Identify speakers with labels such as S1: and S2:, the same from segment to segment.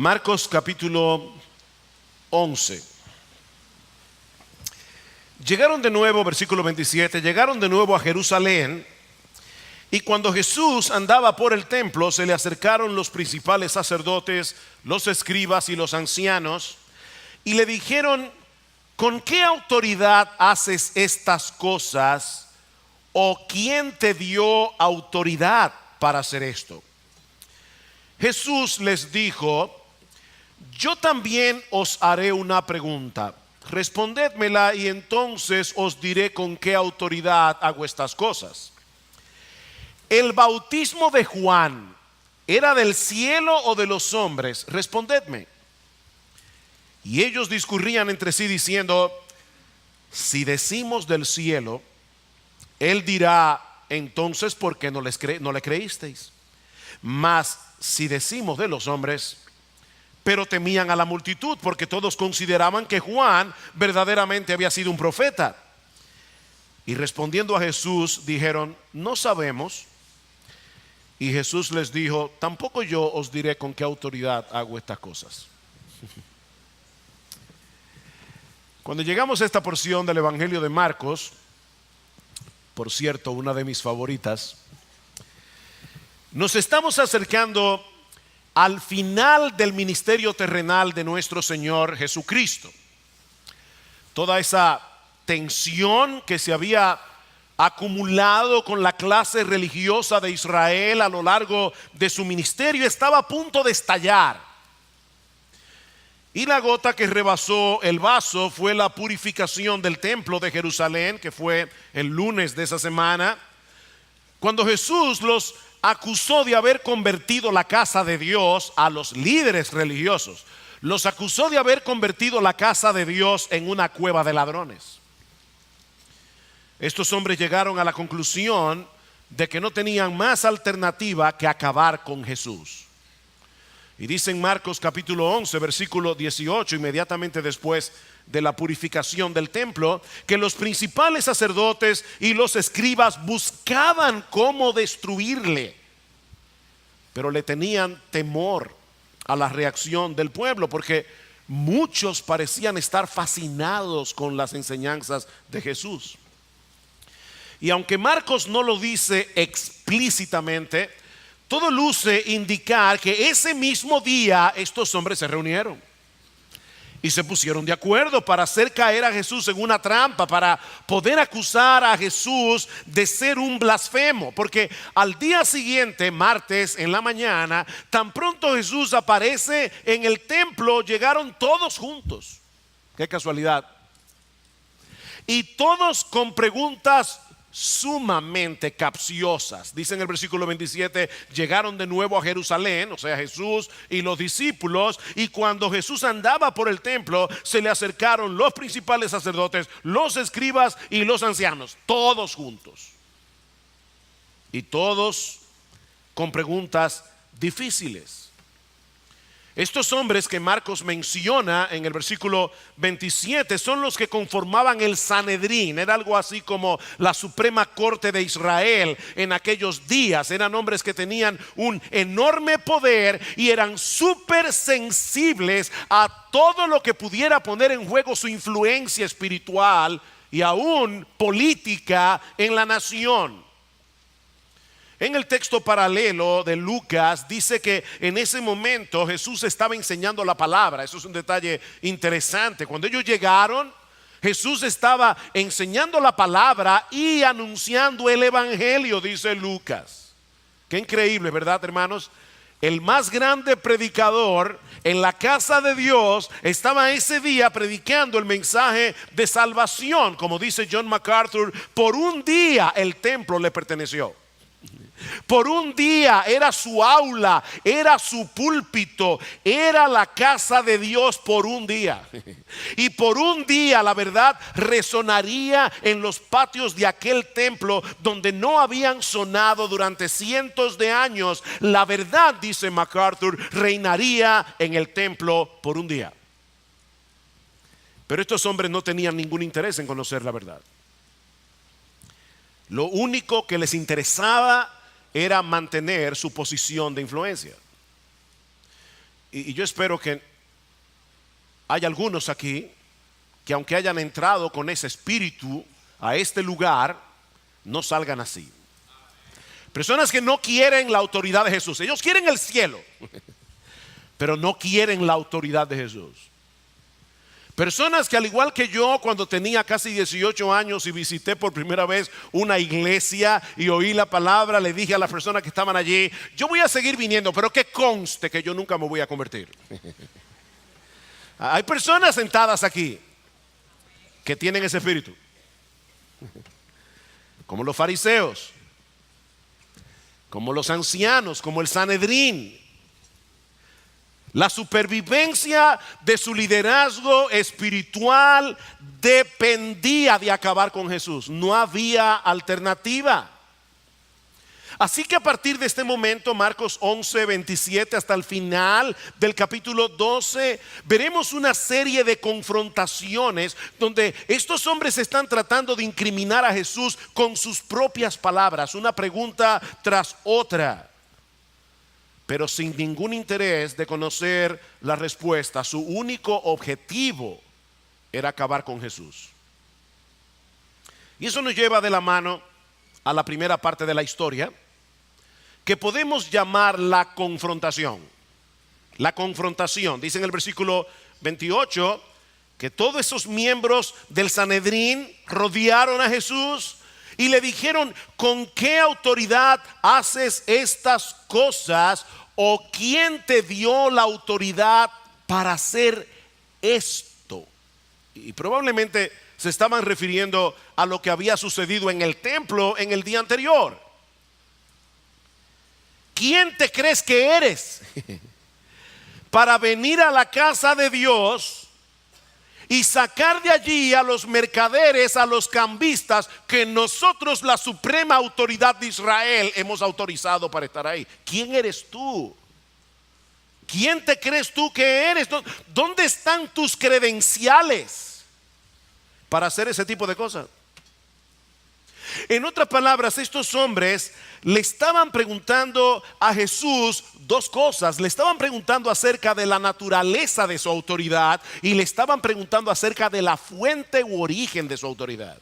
S1: Marcos capítulo 11. Llegaron de nuevo, versículo 27, llegaron de nuevo a Jerusalén, y cuando Jesús andaba por el templo, se le acercaron los principales sacerdotes, los escribas y los ancianos, y le dijeron: ¿con qué autoridad haces estas cosas? ¿O quién te dio autoridad para hacer esto? Jesús les dijo: yo también os haré una pregunta. Respondedmela y entonces os diré con qué autoridad hago estas cosas. ¿El bautismo de Juan era del cielo o de los hombres? Respondedme. Y ellos discurrían entre sí diciendo: si decimos del cielo, él dirá: entonces ¿por qué no le creísteis? Mas si decimos de los hombres. Pero temían a la multitud, porque todos consideraban que Juan verdaderamente había sido un profeta. Y respondiendo a Jesús dijeron: no sabemos. Y Jesús les dijo: tampoco yo os diré con qué autoridad hago estas cosas. Cuando llegamos a esta porción del Evangelio de Marcos, por cierto, una de mis favoritas, nos estamos acercando al final del ministerio terrenal de nuestro Señor Jesucristo. Toda esa tensión que se había acumulado con la clase religiosa de Israel a lo largo de su ministerio estaba a punto de estallar. Y la gota que rebasó el vaso fue la purificación del templo de Jerusalén, que fue el lunes de esa semana, cuando Jesús los acusó de haber convertido la casa de Dios, a los líderes religiosos, los acusó de haber convertido la casa de Dios en una cueva de ladrones. Estos hombres llegaron a la conclusión de que no tenían más alternativa que acabar con Jesús. Y dice en Marcos capítulo 11, versículo 18, inmediatamente después de la purificación del templo, que los principales sacerdotes y los escribas buscaban cómo destruirle, pero le tenían temor a la reacción del pueblo, porque muchos parecían estar fascinados con las enseñanzas de Jesús. Y aunque Marcos no lo dice explícitamente, todo luce indicar que ese mismo día estos hombres se reunieron y se pusieron de acuerdo para hacer caer a Jesús en una trampa, para poder acusar a Jesús de ser un blasfemo. Porque al día siguiente, martes en la mañana, tan pronto Jesús aparece en el templo, llegaron todos juntos. Qué casualidad. Y todos con preguntas sumamente capciosas. Dice en el versículo 27: llegaron de nuevo a Jerusalén, o sea Jesús y los discípulos, y cuando Jesús andaba por el templo, se le acercaron los principales sacerdotes, los escribas y los ancianos, todos juntos, y todos con preguntas difíciles. Estos hombres que Marcos menciona en el versículo 27 son los que conformaban el Sanedrín. Era algo así como la Suprema Corte de Israel en aquellos días. Eran hombres que tenían un enorme poder y eran súper sensibles a todo lo que pudiera poner en juego su influencia espiritual y aún política en la nación. En el texto paralelo de Lucas dice que en ese momento Jesús estaba enseñando la palabra. Eso es un detalle interesante. Cuando ellos llegaron, Jesús estaba enseñando la palabra y anunciando el evangelio, dice Lucas. Qué increíble, ¿verdad, hermanos? El más grande predicador en la casa de Dios estaba ese día predicando el mensaje de salvación. Como dice John MacArthur, por un día el templo le perteneció. Por un día era su aula, era su púlpito, era la casa de Dios por un día. Y por un día la verdad resonaría en los patios de aquel templo donde no habían sonado durante cientos de años. La verdad, dice MacArthur, reinaría en el templo por un día. Pero estos hombres no tenían ningún interés en conocer la verdad. Lo único que les interesaba era mantener su posición de influencia. y yo espero que hay algunos aquí que aunque hayan entrado con ese espíritu a este lugar, no salgan así. Personas que no quieren la autoridad de Jesús. Ellos quieren el cielo, pero no quieren la autoridad de Jesús. Personas que al igual que yo, cuando tenía casi 18 años y visité por primera vez una iglesia y oí la palabra, le dije a las personas que estaban allí: yo voy a seguir viniendo, pero que conste que yo nunca me voy a convertir. Hay personas sentadas aquí que tienen ese espíritu, como los fariseos, como los ancianos, como el Sanedrín. La supervivencia de su liderazgo espiritual dependía de acabar con Jesús. No había alternativa. Así que a partir de este momento, Marcos 11, 27 hasta el final del capítulo 12, veremos una serie de confrontaciones donde estos hombres están tratando de incriminar a Jesús con sus propias palabras, una pregunta tras otra, pero sin ningún interés de conocer la respuesta. Su único objetivo era acabar con Jesús. Y eso nos lleva de la mano a la primera parte de la historia, que podemos llamar la confrontación. La confrontación, dice en el versículo 28, que todos esos miembros del Sanedrín rodearon a Jesús y le dijeron: ¿con qué autoridad haces estas cosas? ¿O quién te dio la autoridad para hacer esto? Y probablemente se estaban refiriendo a lo que había sucedido en el templo en el día anterior. ¿Quién te crees que eres para venir a la casa de Dios y sacar de allí a los mercaderes, a los cambistas, que nosotros, la suprema autoridad de Israel, hemos autorizado para estar ahí? ¿Quién eres tú? ¿Quién te crees tú que eres? ¿Dónde están tus credenciales para hacer ese tipo de cosas? En otras palabras, estos hombres le estaban preguntando a Jesús dos cosas. Le estaban preguntando acerca de la naturaleza de su autoridad y le estaban preguntando acerca de la fuente u origen de su autoridad.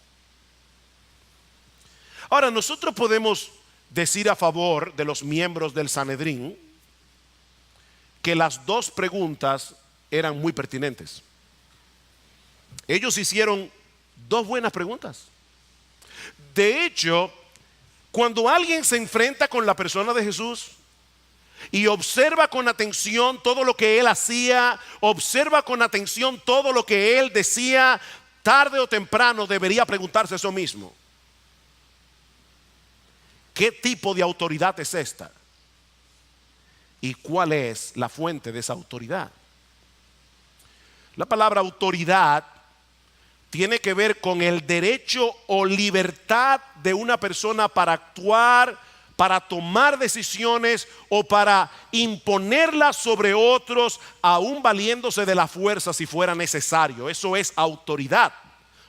S1: Ahora, nosotros podemos decir a favor de los miembros del Sanedrín que las dos preguntas eran muy pertinentes. Ellos hicieron dos buenas preguntas. De hecho, cuando alguien se enfrenta con la persona de Jesús y observa con atención todo lo que él hacía, observa con atención todo lo que él decía, tarde o temprano debería preguntarse eso mismo: ¿qué tipo de autoridad es esta? ¿Y cuál es la fuente de esa autoridad? La palabra autoridad tiene que ver con el derecho o libertad de una persona para actuar, para tomar decisiones o para imponerlas sobre otros, aún valiéndose de la fuerza si fuera necesario. Eso es autoridad.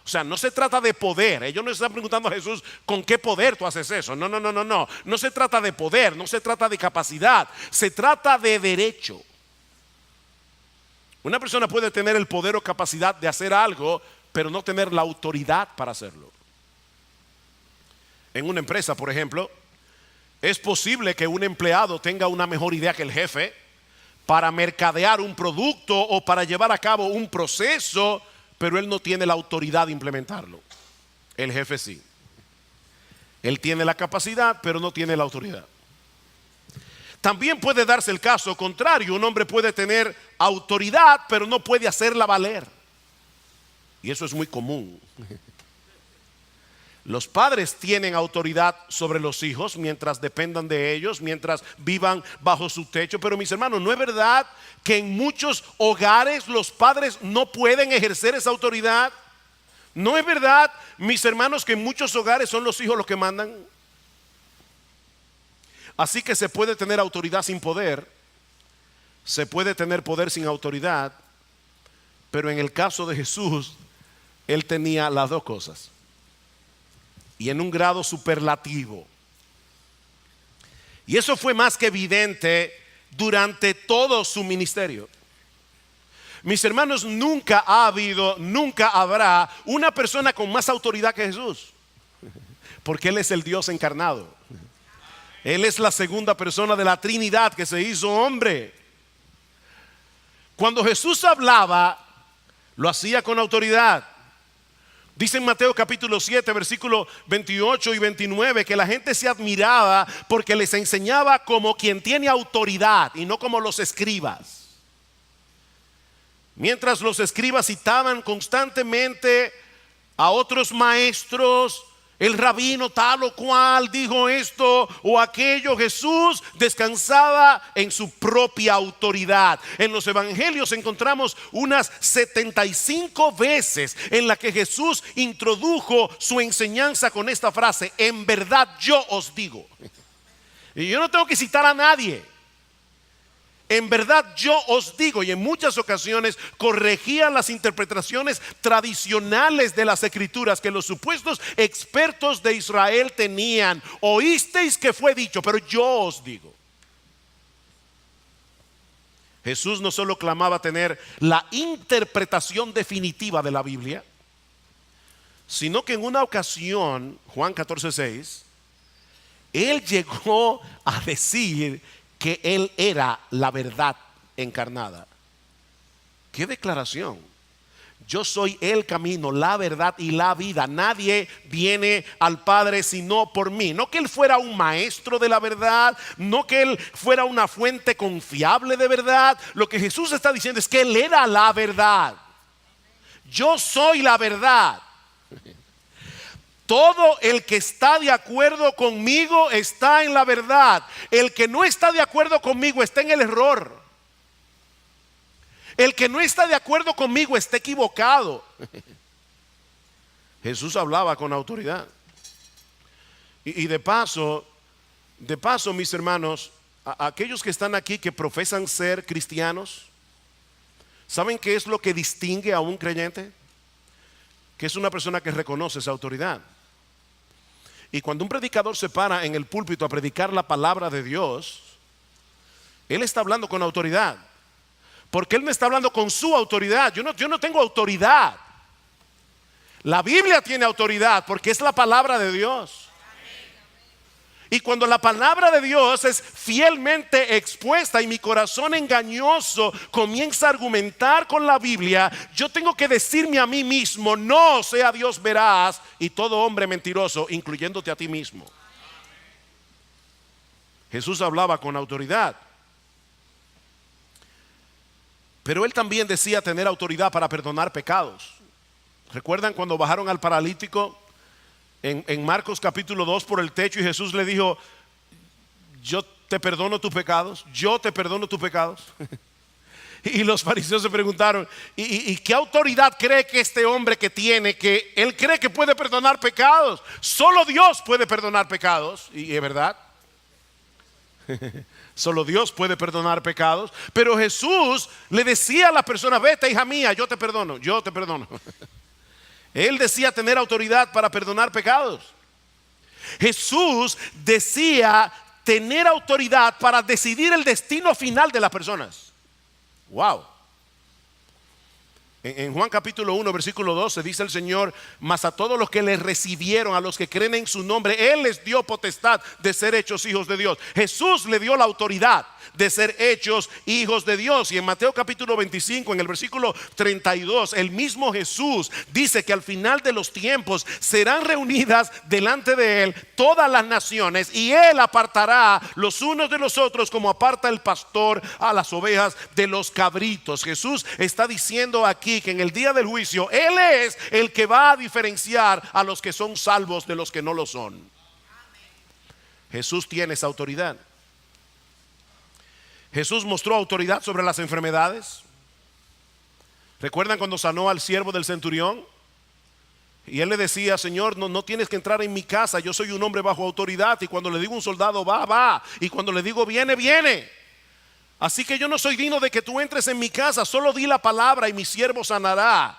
S1: O sea, no se trata de poder. Ellos no están preguntando a Jesús: ¿con qué poder tú haces eso? No. No se trata de poder, no se trata de capacidad, se trata de derecho. Una persona puede tener el poder o capacidad de hacer algo, pero no tener la autoridad para hacerlo. En una empresa, por ejemplo, es posible que un empleado tenga una mejor idea que el jefe para mercadear un producto o para llevar a cabo un proceso, pero él no tiene la autoridad de implementarlo. El jefe sí. Él tiene la capacidad, pero no tiene la autoridad. También puede darse el caso contrario: un hombre puede tener autoridad, pero no puede hacerla valer. Y eso es muy común. Los padres tienen autoridad sobre los hijos mientras dependan de ellos, mientras vivan bajo su techo. Pero mis hermanos, ¿no es verdad que en muchos hogares los padres no pueden ejercer esa autoridad? ¿No es verdad, mis hermanos, que en muchos hogares son los hijos los que mandan? Así que se puede tener autoridad sin poder, se puede tener poder sin autoridad, pero en el caso de Jesús, él tenía las dos cosas, y en un grado superlativo. Y eso fue más que evidente durante todo su ministerio. Mis hermanos, nunca ha habido, nunca habrá una persona con más autoridad que Jesús, porque Él es el Dios encarnado. Él es la segunda persona de la Trinidad que se hizo hombre. Cuando Jesús hablaba, lo hacía con autoridad. Dice en Mateo capítulo 7, versículos 28 y 29, que la gente se admiraba porque les enseñaba como quien tiene autoridad y no como los escribas. Mientras los escribas citaban constantemente a otros maestros, el rabino tal o cual dijo esto o aquello, Jesús descansaba en su propia autoridad. En los evangelios encontramos unas 75 veces en la que Jesús introdujo su enseñanza con esta frase: en verdad yo os digo. Y yo no tengo que citar a nadie. En verdad yo os digo. Y en muchas ocasiones corregían las interpretaciones tradicionales de las escrituras que los supuestos expertos de Israel tenían. Oísteis que fue dicho, pero yo os digo. Jesús no solo clamaba tener la interpretación definitiva de la Biblia, sino que en una ocasión, Juan 14:6, Él llegó a decir que Él era la verdad encarnada. ¡Qué declaración! Yo soy el camino, la verdad y la vida. Nadie viene al Padre sino por mí. No que Él fuera un maestro de la verdad, no que Él fuera una fuente confiable de verdad. Lo que Jesús está diciendo es que Él era la verdad. Yo soy la verdad. Todo el que está de acuerdo conmigo está en la verdad. El que no está de acuerdo conmigo está en el error. El que no está de acuerdo conmigo está equivocado. Jesús hablaba con autoridad. Y de paso, mis hermanos, a aquellos que están aquí que profesan ser cristianos, ¿saben qué es lo que distingue a un creyente? Que es una persona que reconoce esa autoridad. Y cuando un predicador se para en el púlpito a predicar la palabra de Dios, él está hablando con autoridad, porque él me está hablando con su autoridad. Yo no tengo autoridad. La Biblia tiene autoridad porque es la palabra de Dios. Y cuando la palabra de Dios es fielmente expuesta y mi corazón engañoso comienza a argumentar con la Biblia, yo tengo que decirme a mí mismo: no sea Dios veraz y todo hombre mentiroso, incluyéndote a ti mismo. Jesús hablaba con autoridad, pero Él también decía tener autoridad para perdonar pecados. ¿Recuerdan cuando bajaron al paralítico en Marcos capítulo 2 por el techo y Jesús le dijo: yo te perdono tus pecados, yo te perdono tus pecados? Y los fariseos se preguntaron: ¿y qué autoridad cree que este hombre que tiene, que él cree que puede perdonar pecados? Solo Dios puede perdonar pecados. Y es verdad, solo Dios puede perdonar pecados. Pero Jesús le decía a la persona: vete, hija mía, yo te perdono, yo te perdono. Él decía tener autoridad para perdonar pecados. Jesús decía tener autoridad para decidir el destino final de las personas. Wow. En Juan capítulo 1 versículo 12 dice el Señor: mas a todos los que le recibieron, a los que creen en su nombre, Él les dio potestad de ser hechos hijos de Dios. Jesús le dio la autoridad de ser hechos hijos de Dios. Y en Mateo capítulo 25, en el versículo 32, el mismo Jesús dice que al final de los tiempos serán reunidas delante de Él todas las naciones, y Él apartará los unos de los otros como aparta el pastor a las ovejas de los cabritos. Jesús está diciendo aquí que en el día del juicio Él es el que va a diferenciar a los que son salvos de los que no lo son. Jesús tiene esa autoridad. Jesús mostró autoridad sobre las enfermedades. ¿Recuerdan cuando sanó al siervo del centurión? Y él le decía: Señor, no tienes que entrar en mi casa, yo soy un hombre bajo autoridad, y cuando le digo a un soldado va, va, y cuando le digo viene, viene. Así que yo no soy digno de que tú entres en mi casa, solo di la palabra y mi siervo sanará.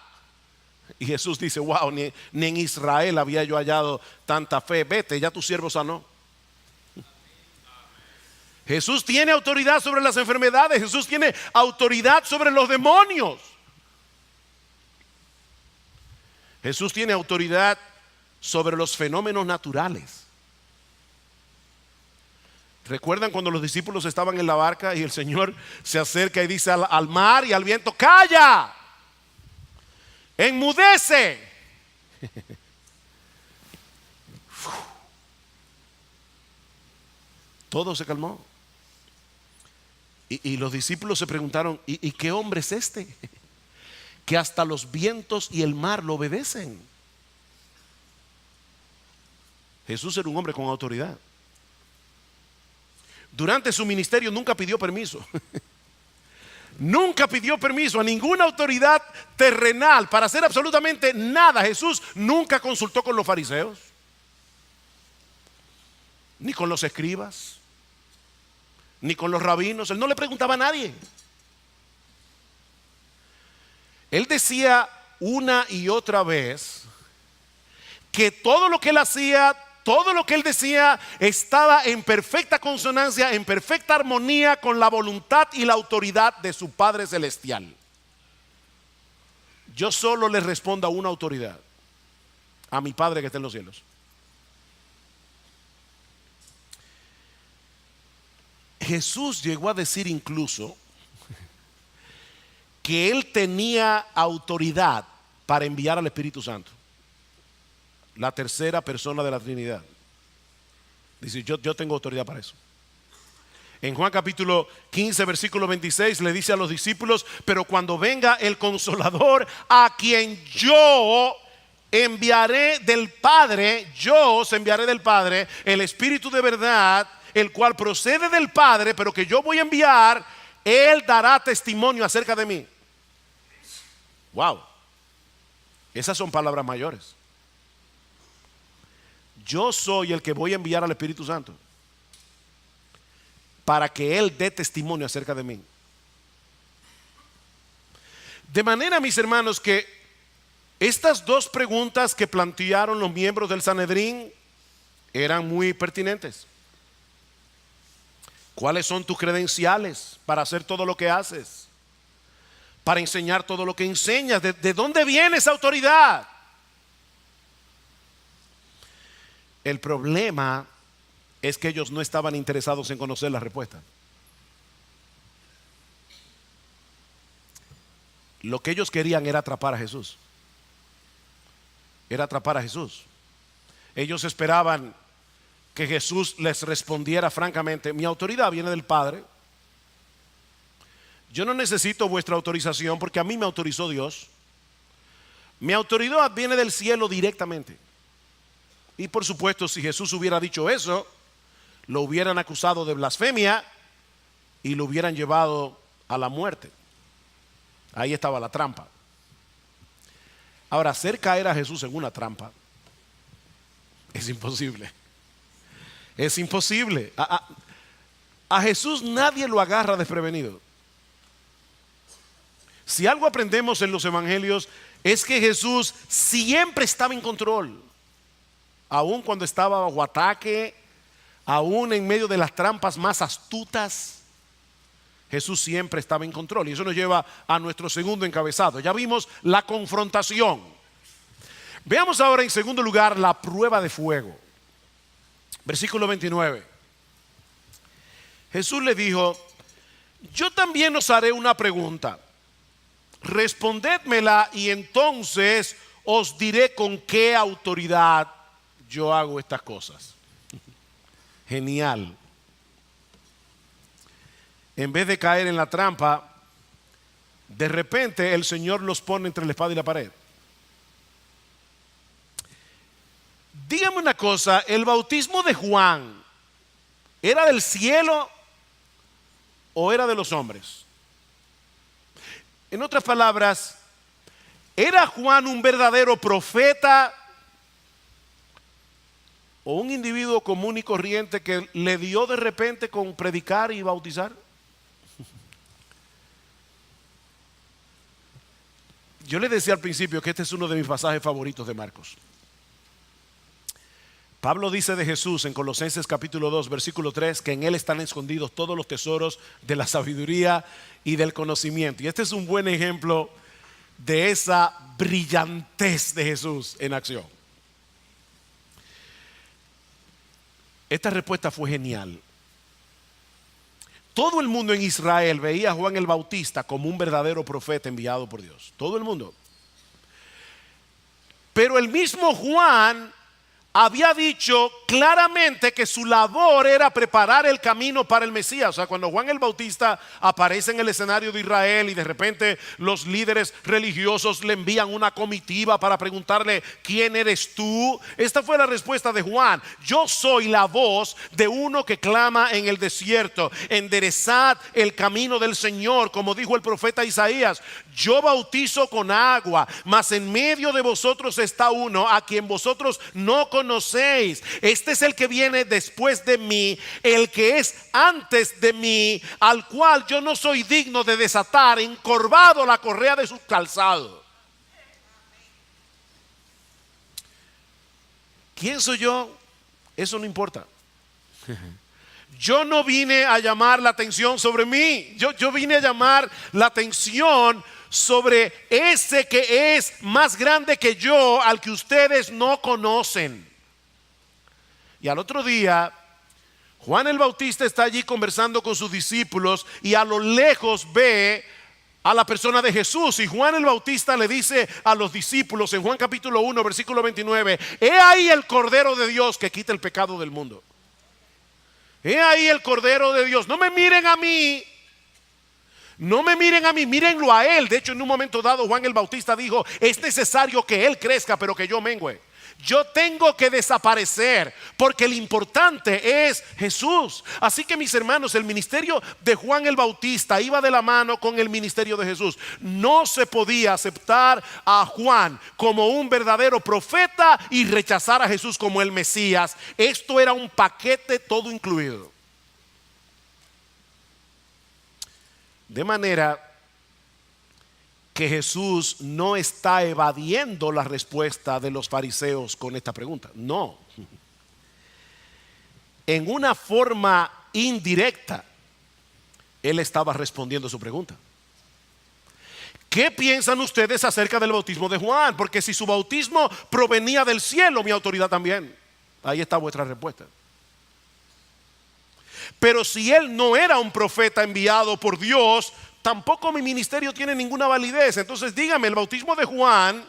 S1: Y Jesús dice: wow, ni en Israel había yo hallado tanta fe. Vete, ya tu siervo sanó. Jesús tiene autoridad sobre las enfermedades. Jesús tiene autoridad sobre los demonios. Jesús tiene autoridad sobre los fenómenos naturales. ¿Recuerdan cuando los discípulos estaban en la barca y el Señor se acerca y dice al mar y al viento: ¡calla! ¡Enmudece! Todo se calmó. Y los discípulos se preguntaron: ¿y qué hombre es este? Que hasta los vientos y el mar lo obedecen. Jesús era un hombre con autoridad. Durante su ministerio nunca pidió permiso. Nunca pidió permiso a ninguna autoridad terrenal para hacer absolutamente nada. Jesús nunca consultó con los fariseos, ni con los escribas, ni con los rabinos. Él no le preguntaba a nadie. Él decía una y otra vez que todo lo que él hacía, todo lo que él decía, estaba en perfecta consonancia, en perfecta armonía con la voluntad y la autoridad de su Padre Celestial. Yo solo le respondo a una autoridad: a mi Padre que está en los cielos. Jesús llegó a decir incluso que él tenía autoridad para enviar al Espíritu Santo, la tercera persona de la Trinidad. Dice: yo tengo autoridad para eso. En Juan capítulo 15 versículo 26 le dice a los discípulos: pero cuando venga el Consolador, a quien yo enviaré del Padre, yo os enviaré del Padre, el Espíritu de verdad, el cual procede del Padre, pero que yo voy a enviar, él dará testimonio acerca de mí. Wow, esas son palabras mayores. Yo soy el que voy a enviar al Espíritu Santo para que él dé testimonio acerca de mí. De manera, mis hermanos, que estas dos preguntas que plantearon los miembros del Sanedrín eran muy pertinentes. ¿Cuáles son tus credenciales para hacer todo lo que haces? Para enseñar todo lo que enseñas. ¿De dónde viene esa autoridad? El problema es que ellos no estaban interesados en conocer la respuesta. Lo que ellos querían era atrapar a Jesús. Era atrapar a Jesús. Ellos esperaban que Jesús les respondiera francamente: mi autoridad viene del Padre. Yo no necesito vuestra autorización porque a mí me autorizó Dios. Mi autoridad viene del cielo directamente. Y por supuesto, si Jesús hubiera dicho eso, lo hubieran acusado de blasfemia y lo hubieran llevado a la muerte. Ahí estaba la trampa. Ahora, hacer caer a Jesús en una trampa es imposible. Es imposible. A Jesús nadie lo agarra desprevenido. Si algo aprendemos en los evangelios es que Jesús siempre estaba en control. Aún cuando estaba bajo ataque, aún en medio de las trampas más astutas, Jesús siempre estaba en control. Y eso nos lleva a nuestro segundo encabezado. Ya vimos la confrontación. Veamos ahora en segundo lugar la prueba de fuego. Versículo 29. Jesús le dijo: yo también os haré una pregunta. Respondedmela y entonces os diré con qué autoridad yo hago estas cosas. Genial. En vez de caer en la trampa, de repente el Señor los pone entre la espada y la pared. Dígame una cosa: ¿el bautismo de Juan era del cielo o era de los hombres? En otras palabras, ¿era Juan un verdadero profeta o un individuo común y corriente que le dio de repente con predicar y bautizar? Yo le decía al principio que este es uno de mis pasajes favoritos de Marcos. Pablo dice de Jesús en Colosenses capítulo 2 versículo 3 que en Él están escondidos todos los tesoros de la sabiduría y del conocimiento. Y este es un buen ejemplo de esa brillantez de Jesús en acción. Esta respuesta fue genial. Todo el mundo en Israel veía a Juan el Bautista como un verdadero profeta enviado por Dios. Todo el mundo. Pero el mismo Juan había dicho claramente que su labor era preparar el camino para el Mesías. O sea, cuando Juan el Bautista aparece en el escenario de Israel y de repente los líderes religiosos le envían una comitiva para preguntarle: ¿quién eres tú? Esta fue la respuesta de Juan: yo soy la voz de uno que clama en el desierto, enderezad el camino del Señor, como dijo el profeta Isaías. Yo bautizo con agua, mas en medio de vosotros está uno a quien vosotros no conocéis. Este es el que viene después de mí, el que es antes de mí, al cual yo no soy digno de desatar encorvado la correa de su calzado. ¿Quién soy yo? Eso no importa. Yo no vine a llamar la atención sobre mí. Yo vine a llamar la atención sobre ese que es más grande que yo, al que ustedes no conocen. Y al otro día, Juan el Bautista está allí conversando con sus discípulos y a lo lejos ve a la persona de Jesús. Y Juan el Bautista le dice a los discípulos en Juan capítulo 1 versículo 29: he ahí el Cordero de Dios que quita el pecado del mundo. He ahí el Cordero de Dios. No me miren a mí. No me miren a mí, mírenlo a Él. De hecho, en un momento dado Juan el Bautista dijo: es necesario que Él crezca, pero que yo mengüe. Yo tengo que desaparecer, porque lo importante es Jesús. Así que, mis hermanos, el ministerio de Juan el Bautista iba de la mano con el ministerio de Jesús. No se podía aceptar a Juan como un verdadero profeta y rechazar a Jesús como el Mesías. Esto era un paquete todo incluido. De manera que Jesús no está evadiendo la respuesta de los fariseos con esta pregunta. No. En una forma indirecta, Él estaba respondiendo su pregunta. ¿Qué piensan ustedes acerca del bautismo de Juan? Porque si su bautismo provenía del cielo, mi autoridad también. Ahí está vuestra respuesta. Pero si él no era un profeta enviado por Dios, tampoco mi ministerio tiene ninguna validez. Entonces dígame, ¿el bautismo de Juan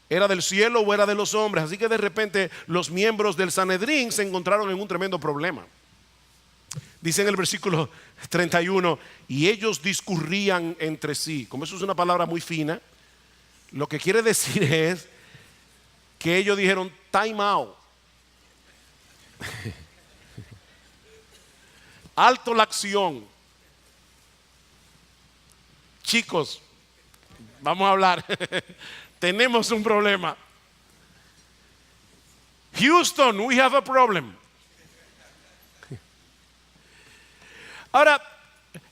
S1: era del cielo o era de los hombres? Así que de repente los miembros del Sanedrín se encontraron en un tremendo problema. Dice en el versículo 31: y ellos discurrían entre sí. Como eso es una palabra muy fina, lo que quiere decir es que ellos dijeron: time out. Alto la acción. Chicos, vamos a hablar. Tenemos un problema. Houston, we have a problem. Ahora,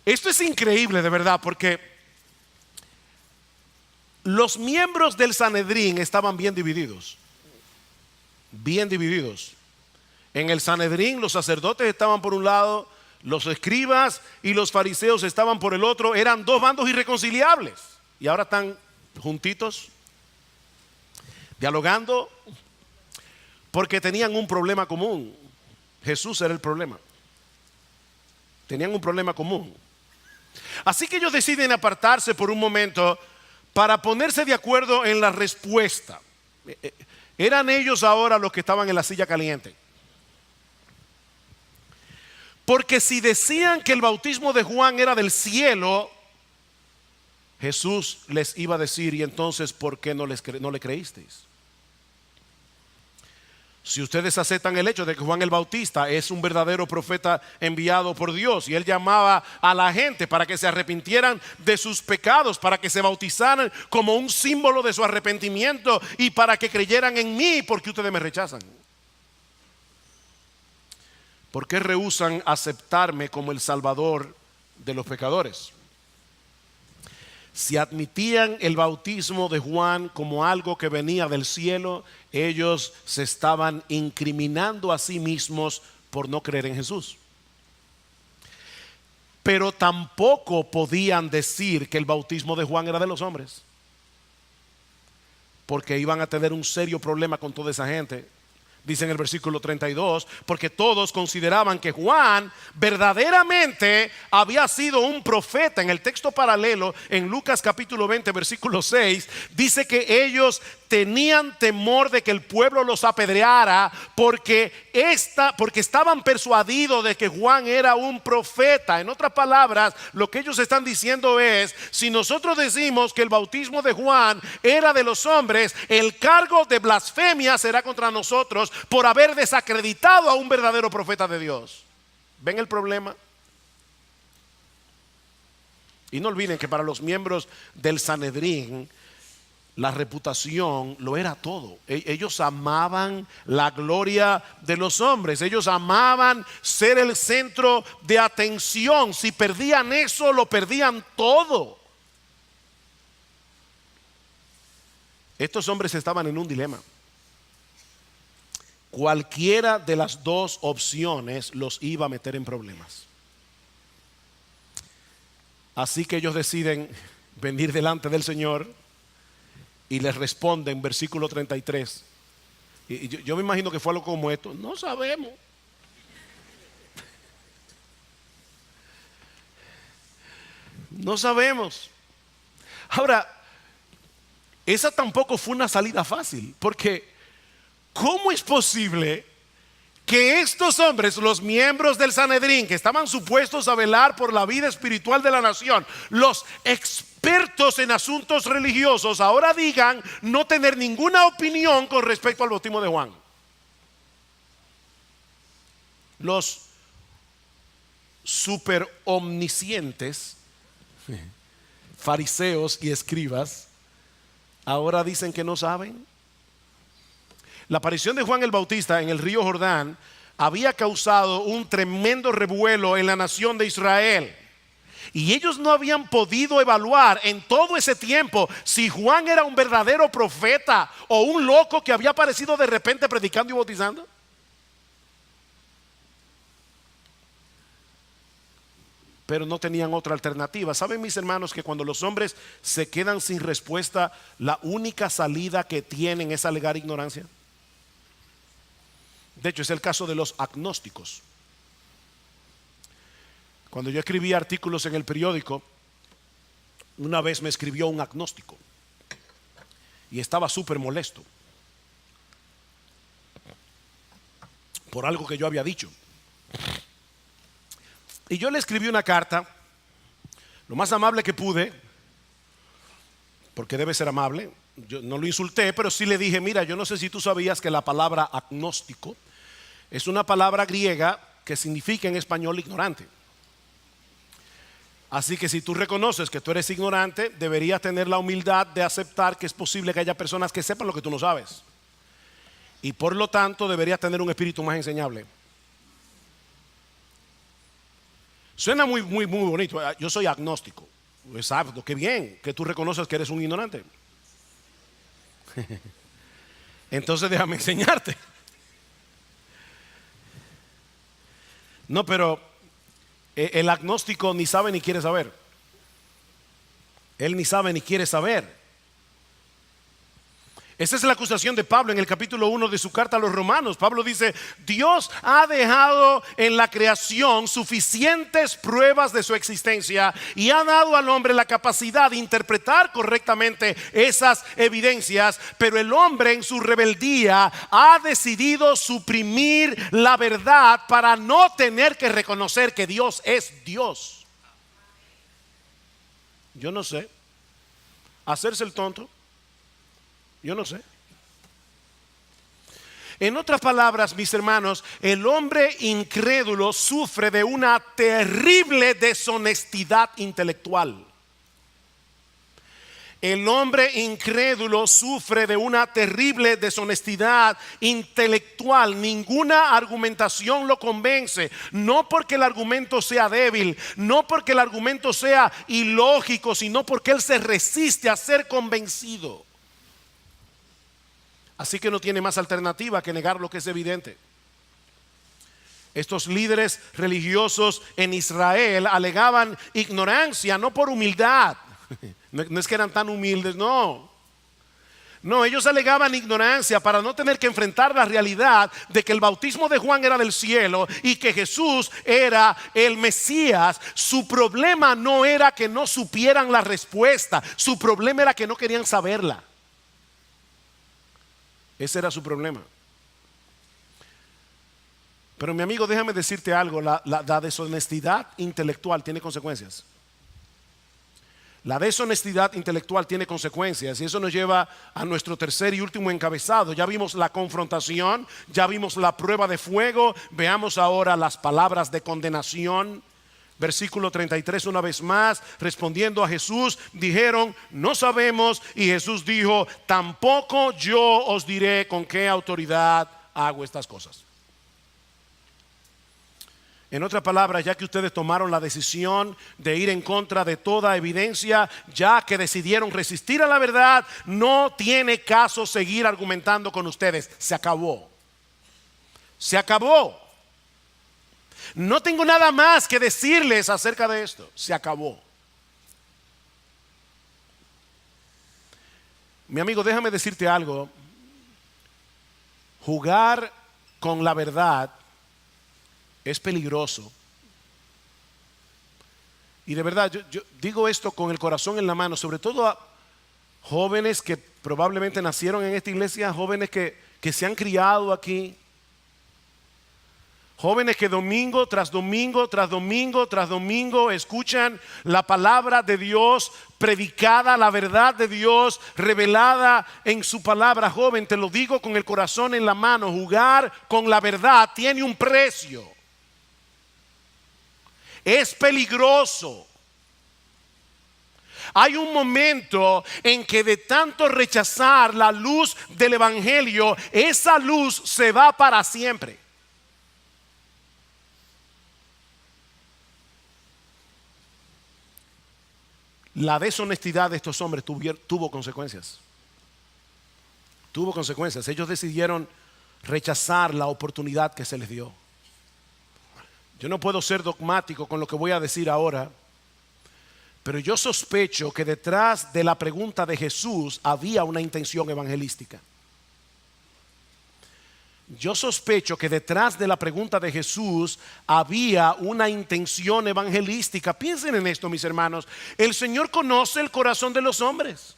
S1: esto es increíble de verdad, porque los miembros del Sanedrín estaban bien divididos. Bien divididos. En el Sanedrín los sacerdotes estaban por un lado, los escribas y los fariseos estaban por el otro. Eran dos bandos irreconciliables y ahora están juntitos, dialogando, porque tenían un problema común. Jesús era el problema. Tenían un problema común. Así que ellos deciden apartarse por un momento para ponerse de acuerdo en la respuesta. Eran ellos ahora los que estaban en la silla caliente. Porque si decían que el bautismo de Juan era del cielo, Jesús les iba a decir: y entonces, ¿por qué no le creísteis? Si ustedes aceptan el hecho de que Juan el Bautista es un verdadero profeta enviado por Dios, y él llamaba a la gente para que se arrepintieran de sus pecados, para que se bautizaran como un símbolo de su arrepentimiento y para que creyeran en mí, ¿por qué ustedes me rechazan? ¿Por qué rehúsan aceptarme como el Salvador de los pecadores? si admitían el bautismo de Juan como algo que venía del cielo, ellos se estaban incriminando a sí mismos por no creer en Jesús. Pero tampoco podían decir que el bautismo de Juan era de los hombres, porque iban a tener un serio problema con toda esa gente. Dice en el versículo 32, porque todos consideraban que Juan verdaderamente había sido un profeta. En el texto paralelo, en Lucas capítulo 20, versículo 6, dice que ellos tenían temor de que el pueblo los apedreara porque estaban persuadidos de que Juan era un profeta. En otras palabras, lo que ellos están diciendo es: si nosotros decimos que el bautismo de Juan era de los hombres, el cargo de blasfemia será contra nosotros por haber desacreditado a un verdadero profeta de Dios. ¿Ven el problema? Y no olviden que para los miembros del Sanedrín, la reputación lo era todo. Ellos amaban la gloria de los hombres. Ellos amaban ser el centro de atención. Si perdían eso, lo perdían todo. Estos hombres estaban en un dilema. Cualquiera de las dos opciones los iba a meter en problemas. Así que ellos deciden venir delante del Señor y les responden, versículo 33. Y yo me imagino que fue algo como esto: no sabemos. No sabemos. Ahora, esa tampoco fue una salida fácil, porque ¿cómo es posible que estos hombres, los miembros del Sanedrín, que estaban supuestos a velar por la vida espiritual de la nación, los expertos en asuntos religiosos, ahora digan no tener ninguna opinión con respecto al bautismo de Juan? Los super omniscientes, fariseos y escribas, ahora dicen que no saben. La aparición de Juan el Bautista en el río Jordán había causado un tremendo revuelo en la nación de Israel. Y ellos no habían podido evaluar en todo ese tiempo si Juan era un verdadero profeta o un loco que había aparecido de repente predicando y bautizando. Pero no tenían otra alternativa. ¿Saben, mis hermanos, que cuando los hombres se quedan sin respuesta, la única salida que tienen es alegar ignorancia? De hecho, es el caso de los agnósticos. Cuando yo escribía artículos en el periódico, una vez me escribió un agnóstico y estaba súper molesto por algo que yo había dicho. Y yo le escribí una carta, lo más amable que pude, porque debe ser amable. Yo no lo insulté, pero sí le dije: mira, yo no sé si tú sabías que la palabra agnóstico es una palabra griega que significa en español ignorante. Así que si tú reconoces que tú eres ignorante, deberías tener la humildad de aceptar que es posible que haya personas que sepan lo que tú no sabes. Y por lo tanto deberías tener un espíritu más enseñable. Suena muy bonito. Yo soy agnóstico. Exacto, qué bien que tú reconoces que eres un ignorante. Entonces déjame enseñarte. No, pero el agnóstico ni sabe ni quiere saber. Él ni sabe ni quiere saber. Esa es la acusación de Pablo en el capítulo 1 de su carta a los Romanos. Pablo dice: Dios ha dejado en la creación suficientes pruebas de su existencia y ha dado al hombre la capacidad de interpretar correctamente esas evidencias, pero el hombre en su rebeldía ha decidido suprimir la verdad para no tener que reconocer que Dios es Dios. Yo no sé. Hacerse el tonto. Yo no sé. En otras palabras, mis hermanos, el hombre incrédulo sufre de una terrible deshonestidad intelectual. El hombre incrédulo sufre de una terrible deshonestidad intelectual. Ninguna argumentación lo convence. No porque el argumento sea débil, no porque el argumento sea ilógico, sino porque él se resiste a ser convencido. Así que no tiene más alternativa que negar lo que es evidente. Estos líderes religiosos en Israel alegaban ignorancia, no por humildad. No es que eran tan humildes, no. No, ellos alegaban ignorancia para no tener que enfrentar la realidad de que el bautismo de Juan era del cielo y que Jesús era el Mesías. Su problema no era que no supieran la respuesta, su problema era que no querían saberla. Ese era su problema. Pero mi amigo, déjame decirte algo, la deshonestidad intelectual tiene consecuencias. La deshonestidad intelectual tiene consecuencias y eso nos lleva a nuestro tercer y último encabezado. Ya vimos la confrontación, ya vimos la prueba de fuego, veamos ahora las palabras de condenación. Versículo 33 una vez más, respondiendo a Jesús, dijeron, no sabemos, y Jesús dijo, tampoco yo os diré con qué autoridad hago estas cosas. En otras palabras, ya que ustedes tomaron la decisión de ir en contra de toda evidencia, ya que decidieron resistir a la verdad, no tiene caso seguir argumentando con ustedes. Se acabó. Se acabó. No tengo nada más que decirles acerca de esto. Se acabó. Mi amigo, déjame decirte algo. Jugar con la verdad es peligroso. Y de verdad, yo digo esto con el corazón en la mano, sobre todo a jóvenes que probablemente nacieron en esta iglesia, jóvenes que se han criado aquí, jóvenes que domingo tras domingo, tras domingo, tras domingo escuchan la palabra de Dios predicada, la verdad de Dios revelada en su palabra. Joven, te lo digo con el corazón en la mano, jugar con la verdad tiene un precio. Es peligroso. Hay un momento en que de tanto rechazar la luz del evangelio, esa luz se va para siempre. La deshonestidad de estos hombres tuvo consecuencias. Tuvo consecuencias. Ellos decidieron rechazar la oportunidad que se les dio. Yo no puedo ser dogmático con lo que voy a decir ahora, pero yo sospecho que detrás de la pregunta de Jesús había una intención evangelística. Yo sospecho que detrás de la pregunta de Jesús había una intención evangelística. Piensen en esto, mis hermanos. El Señor conoce el corazón de los hombres.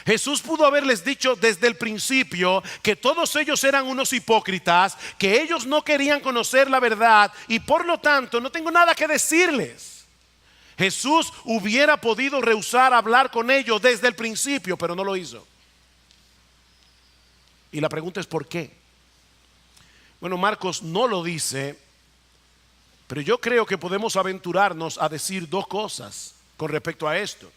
S1: Jesús pudo haberles dicho desde el principio que todos ellos eran unos hipócritas, que ellos no querían conocer la verdad y por lo tanto no tengo nada que decirles. Jesús hubiera podido rehusar hablar con ellos desde el principio, pero no lo hizo. Y la pregunta es ¿por qué? Bueno, Marcos no lo dice, pero yo creo que podemos aventurarnos a decir dos cosas con respecto a esto.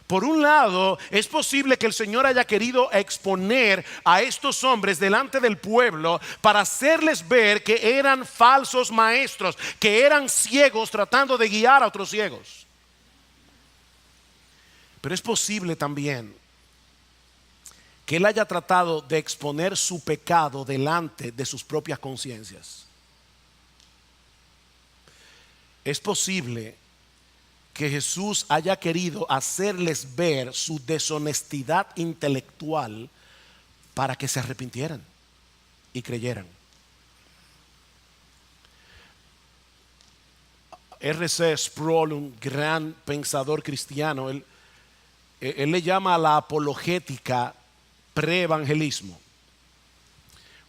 S1: Por un lado, es posible que el Señor haya querido exponer a estos hombres delante del pueblo para hacerles ver que eran falsos maestros, que eran ciegos tratando de guiar a otros ciegos. Pero es posible también que Él haya tratado de exponer su pecado delante de sus propias conciencias. Es posible que Jesús haya querido hacerles ver su deshonestidad intelectual para que se arrepintieran y creyeran. R.C. Sproul, un gran pensador cristiano, él le llama a la apologética preevangelismo.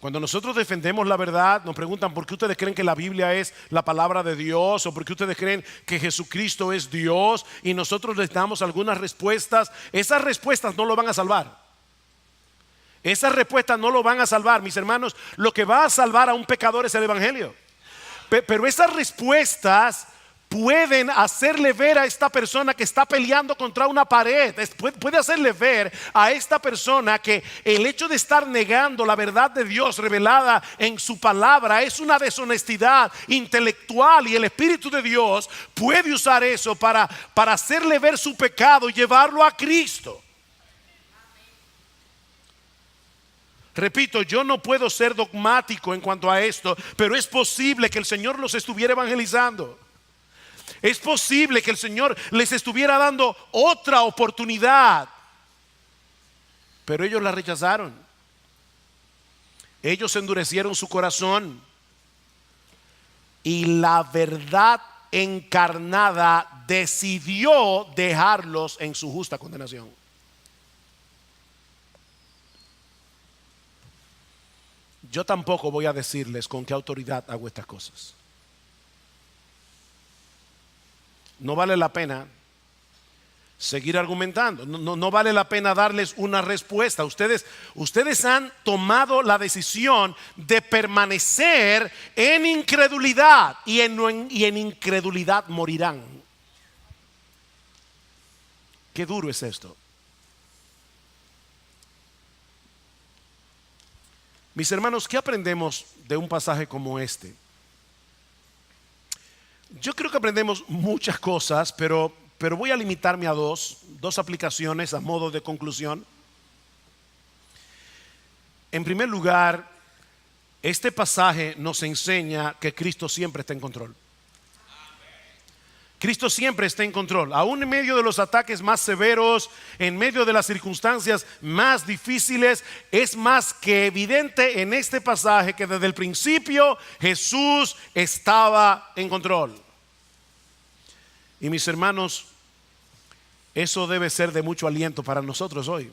S1: Cuando nosotros defendemos la verdad, nos preguntan ¿por qué ustedes creen que la Biblia es la palabra de Dios? ¿O por qué ustedes creen que Jesucristo es Dios? Y nosotros les damos algunas respuestas. Esas respuestas no lo van a salvar. Esas respuestas no lo van a salvar, mis hermanos. Lo que va a salvar a un pecador es el evangelio. Pero esas respuestas pueden hacerle ver a esta persona que está peleando contra una pared. Puede hacerle ver a esta persona que el hecho de estar negando la verdad de Dios revelada en su palabra es una deshonestidad intelectual, y el Espíritu de Dios puede usar eso para hacerle ver su pecado y llevarlo a Cristo. Repito, yo no puedo ser dogmático en cuanto a esto, pero es posible que el Señor los estuviera evangelizando. Es posible que el Señor les estuviera dando otra oportunidad, pero ellos la rechazaron. Ellos endurecieron su corazón, y la verdad encarnada decidió dejarlos en su justa condenación. Yo tampoco voy a decirles con qué autoridad hago estas cosas. No vale la pena seguir argumentando. No vale la pena darles una respuesta. Ustedes han tomado la decisión de permanecer en incredulidad, y en incredulidad morirán. Qué duro es esto. Mis hermanos, ¿qué aprendemos de un pasaje como este? Yo creo que aprendemos muchas cosas, pero voy a limitarme a dos aplicaciones a modo de conclusión. En primer lugar, este pasaje nos enseña que Cristo siempre está en control. Cristo siempre está en control, aún en medio de los ataques más severos, en medio de las circunstancias más difíciles. Es más que evidente en este pasaje que desde el principio Jesús estaba en control. Y mis hermanos, eso debe ser de mucho aliento para nosotros hoy.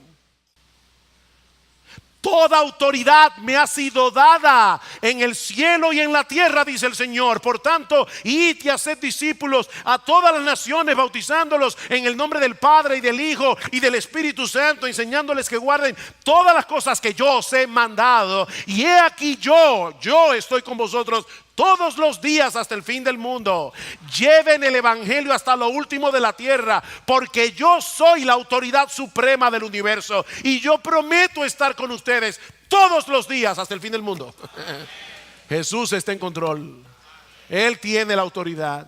S1: Toda autoridad me ha sido dada en el cielo y en la tierra, dice el Señor. Por tanto, id y haced discípulos a todas las naciones, bautizándolos en el nombre del Padre y del Hijo y del Espíritu Santo, enseñándoles que guarden todas las cosas que yo os he mandado. Y he aquí yo estoy con vosotros todos los días hasta el fin del mundo. Lleven el evangelio hasta lo último de la tierra, porque yo soy la autoridad suprema del universo, y yo prometo estar con ustedes todos los días hasta el fin del mundo. Jesús está en control. Él tiene la autoridad.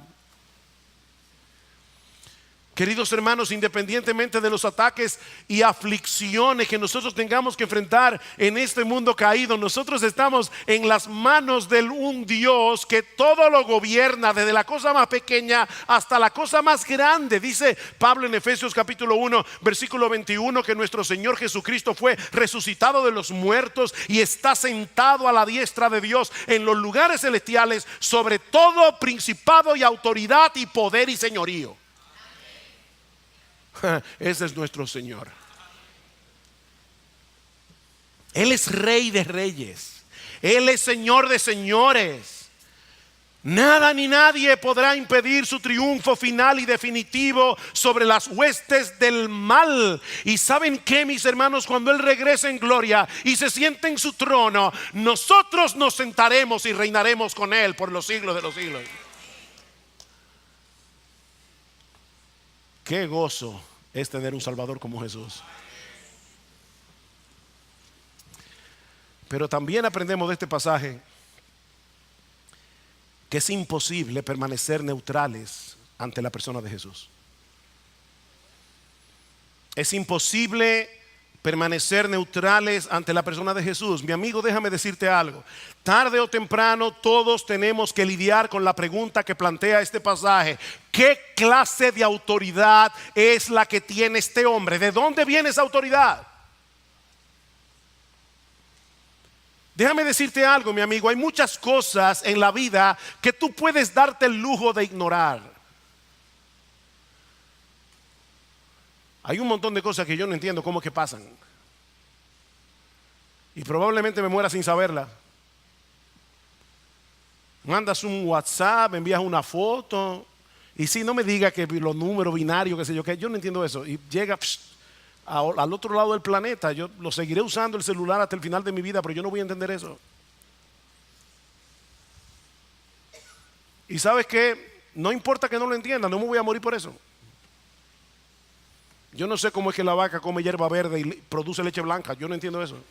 S1: Queridos hermanos, independientemente de los ataques y aflicciones que nosotros tengamos que enfrentar en este mundo caído, nosotros estamos en las manos de un Dios que todo lo gobierna, desde la cosa más pequeña hasta la cosa más grande. Dice Pablo en Efesios capítulo 1 versículo 21 que nuestro Señor Jesucristo fue resucitado de los muertos y está sentado a la diestra de Dios en los lugares celestiales, sobre todo principado y autoridad y poder y señorío. Ese es nuestro Señor. Él es Rey de reyes. Él es Señor de señores. Nada ni nadie podrá impedir su triunfo final y definitivo sobre las huestes del mal. Y ¿saben qué, mis hermanos? Cuando Él regrese en gloria y se siente en su trono, nosotros nos sentaremos y reinaremos con Él por los siglos de los siglos. Qué gozo es tener un Salvador como Jesús. Pero también aprendemos de este pasaje que es imposible permanecer neutrales ante la persona de Jesús. Es imposible permanecer neutrales ante la persona de Jesús. Mi amigo, déjame decirte algo. Tarde o temprano todos tenemos que lidiar con la pregunta que plantea este pasaje: ¿qué clase de autoridad es la que tiene este hombre? ¿De dónde viene esa autoridad? Déjame decirte algo, mi amigo. Hay muchas cosas en la vida que tú puedes darte el lujo de ignorar. Hay un montón de cosas que yo no entiendo cómo es que pasan, y probablemente me muera sin saberla. Mandas un WhatsApp, envías una foto, y si no me diga que los números binarios, qué sé yo, que yo no entiendo eso, y llega al otro lado del planeta. Yo lo seguiré usando el celular hasta el final de mi vida, pero yo no voy a entender eso. Y ¿sabes qué? No importa que no lo entienda, no me voy a morir por eso. Yo no sé cómo es que la vaca come hierba verde y produce leche blanca. Yo no entiendo eso.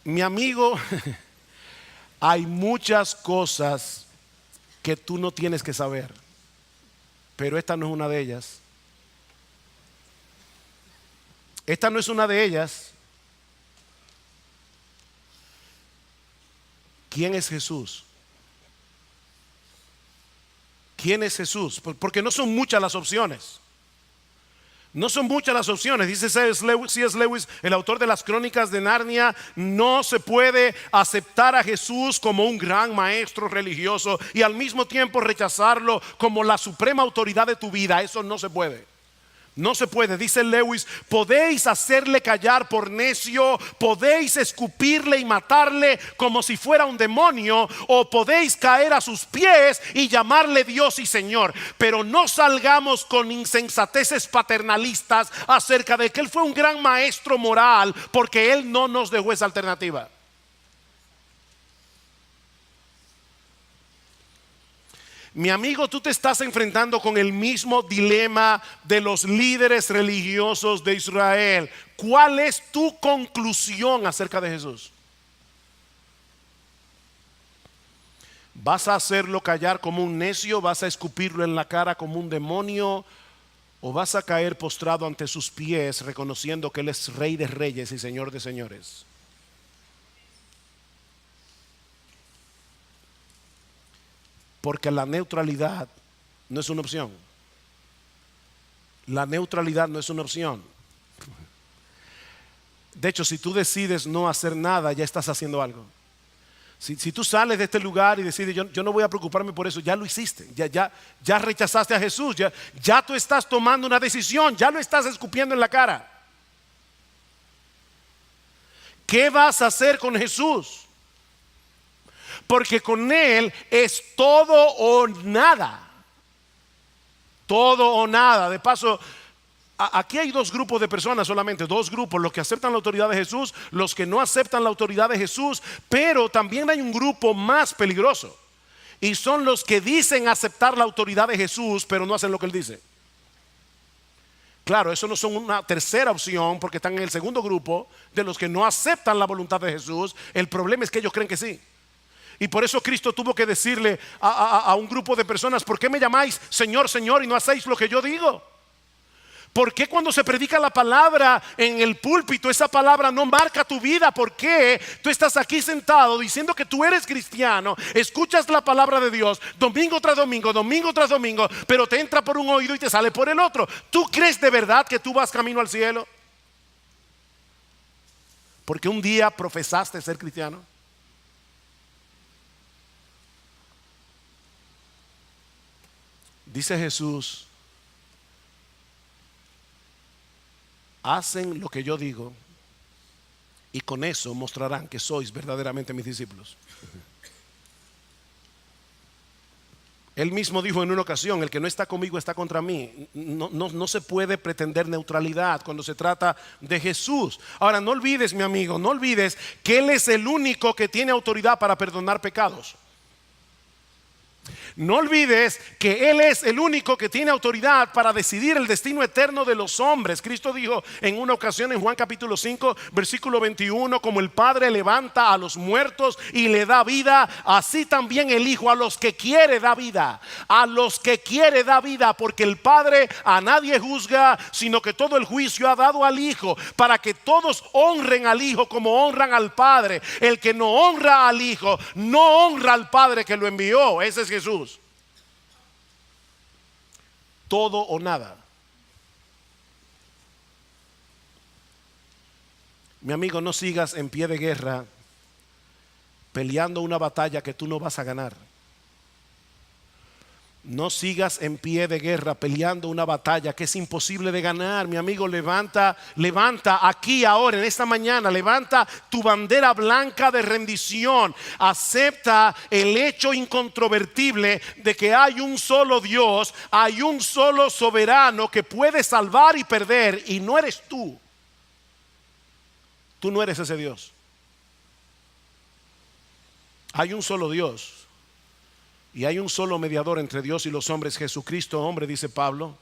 S1: Mi amigo, hay muchas cosas que tú no tienes que saber, pero esta no es una de ellas. Esta no es una de ellas. ¿Quién es Jesús? ¿Quién es Jesús? Porque no son muchas las opciones. No son muchas las opciones. Dice C.S. Lewis, el autor de las Crónicas de Narnia: no se puede aceptar a Jesús como un gran maestro religioso y al mismo tiempo rechazarlo como la suprema autoridad de tu vida. Eso no se puede. No se puede. Dice Lewis: podéis hacerle callar por necio, podéis escupirle y matarle como si fuera un demonio, o podéis caer a sus pies y llamarle Dios y Señor, pero no salgamos con insensateces paternalistas acerca de que Él fue un gran maestro moral, porque Él no nos dejó esa alternativa. Mi amigo, tú te estás enfrentando con el mismo dilema de los líderes religiosos de Israel. ¿Cuál es tu conclusión acerca de Jesús? ¿Vas a hacerlo callar como un necio? ¿Vas a escupirlo en la cara como un demonio? ¿O vas a caer postrado ante sus pies reconociendo que Él es Rey de Reyes y Señor de Señores? Porque la neutralidad no es una opción. La neutralidad no es una opción. De hecho, si tú decides no hacer nada, ya estás haciendo algo. Si tú sales de este lugar y decides yo no voy a preocuparme por eso, ya lo hiciste. Ya rechazaste a Jesús. Ya tú estás tomando una decisión. Ya lo estás escupiendo en la cara. ¿Qué vas a hacer con Jesús? Porque con Él es todo o nada. Todo o nada. De paso, aquí hay dos grupos de personas solamente. Dos grupos: los que aceptan la autoridad de Jesús, los que no aceptan la autoridad de Jesús. Pero también hay un grupo más peligroso, y son los que dicen aceptar la autoridad de Jesús, pero no hacen lo que Él dice. Claro, eso no son una tercera opción, porque están en el segundo grupo de los que no aceptan la voluntad de Jesús. El problema es que ellos creen que sí. Y por eso Cristo tuvo que decirle a un grupo de personas: ¿por qué me llamáis Señor, Señor y no hacéis lo que yo digo? ¿Por qué cuando se predica la palabra en el púlpito, esa palabra no marca tu vida? ¿Por qué tú estás aquí sentado diciendo que tú eres cristiano, escuchas la palabra de Dios domingo tras domingo, domingo tras domingo, pero te entra por un oído y te sale por el otro? ¿Tú crees de verdad que tú vas camino al cielo? Porque un día profesaste ser cristiano. Dice Jesús: hacen lo que yo digo y con eso mostrarán que sois verdaderamente mis discípulos. Él mismo dijo en una ocasión: el que no está conmigo está contra mí. No se puede pretender neutralidad cuando se trata de Jesús. Ahora, no olvides, mi amigo, no olvides que Él es el único que tiene autoridad para perdonar pecados. No olvides que Él es el único que tiene autoridad para decidir el destino eterno de los hombres. Cristo dijo en una ocasión en Juan capítulo 5 versículo 21: como el Padre levanta a los muertos y le da vida, así también el Hijo a los que quiere da vida. A los que quiere da vida, porque el Padre a nadie juzga, sino que todo el juicio ha dado al Hijo, para que todos honren al Hijo como honran al Padre. El que no honra al Hijo no honra al Padre que lo envió. Ese es Jesús. Todo o nada. Mi amigo, no sigas en pie de guerra peleando una batalla que tú no vas a ganar. No sigas en pie de guerra peleando una batalla que es imposible de ganar. Mi amigo, levanta aquí ahora, en esta mañana, levanta tu bandera blanca de rendición. Acepta el hecho incontrovertible de que hay un solo Dios, hay un solo soberano que puede salvar y perder, y no eres tú. Tú no eres ese Dios. Hay un solo Dios y hay un solo mediador entre Dios y los hombres, Jesucristo hombre, dice Pablo.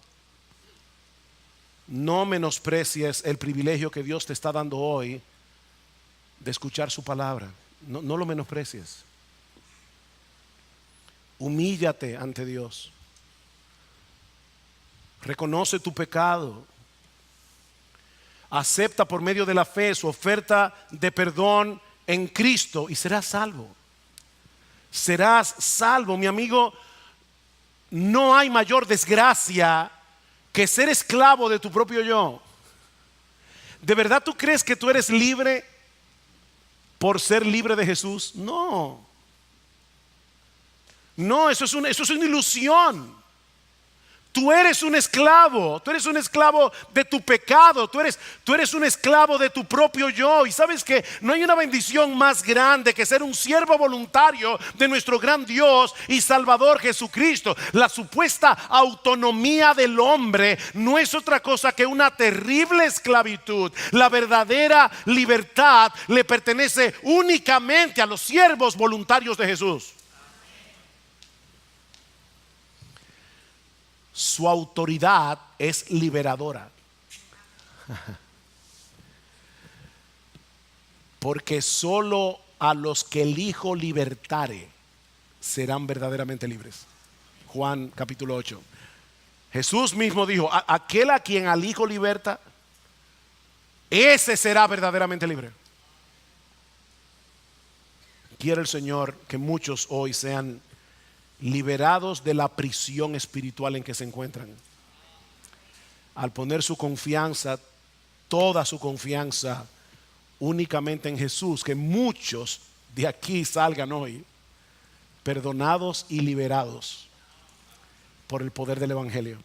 S1: No menosprecies el privilegio que Dios te está dando hoy de escuchar su palabra. No lo menosprecies. Humíllate ante Dios. Reconoce tu pecado. Acepta por medio de la fe su oferta de perdón en Cristo y serás salvo. Serás salvo, mi amigo. No hay mayor desgracia que ser esclavo de tu propio yo. ¿De verdad tú crees que tú eres libre por ser libre de Jesús? No. No, eso es una ilusión. Tú eres un esclavo de tu pecado, tú eres un esclavo de tu propio yo. Y sabes que no hay una bendición más grande que ser un siervo voluntario de nuestro gran Dios y Salvador Jesucristo. La supuesta autonomía del hombre no es otra cosa que una terrible esclavitud. La verdadera libertad le pertenece únicamente a los siervos voluntarios de Jesús. Su autoridad es liberadora. Porque solo a los que el Hijo libertare serán verdaderamente libres. Juan capítulo 8. Jesús mismo dijo: aquel a quien al Hijo liberta, ese será verdaderamente libre. Quiere el Señor que muchos hoy sean liberados de la prisión espiritual en que se encuentran, al poner su confianza, toda su confianza, únicamente en Jesús. Que muchos de aquí salgan hoy perdonados y liberados por el poder del Evangelio.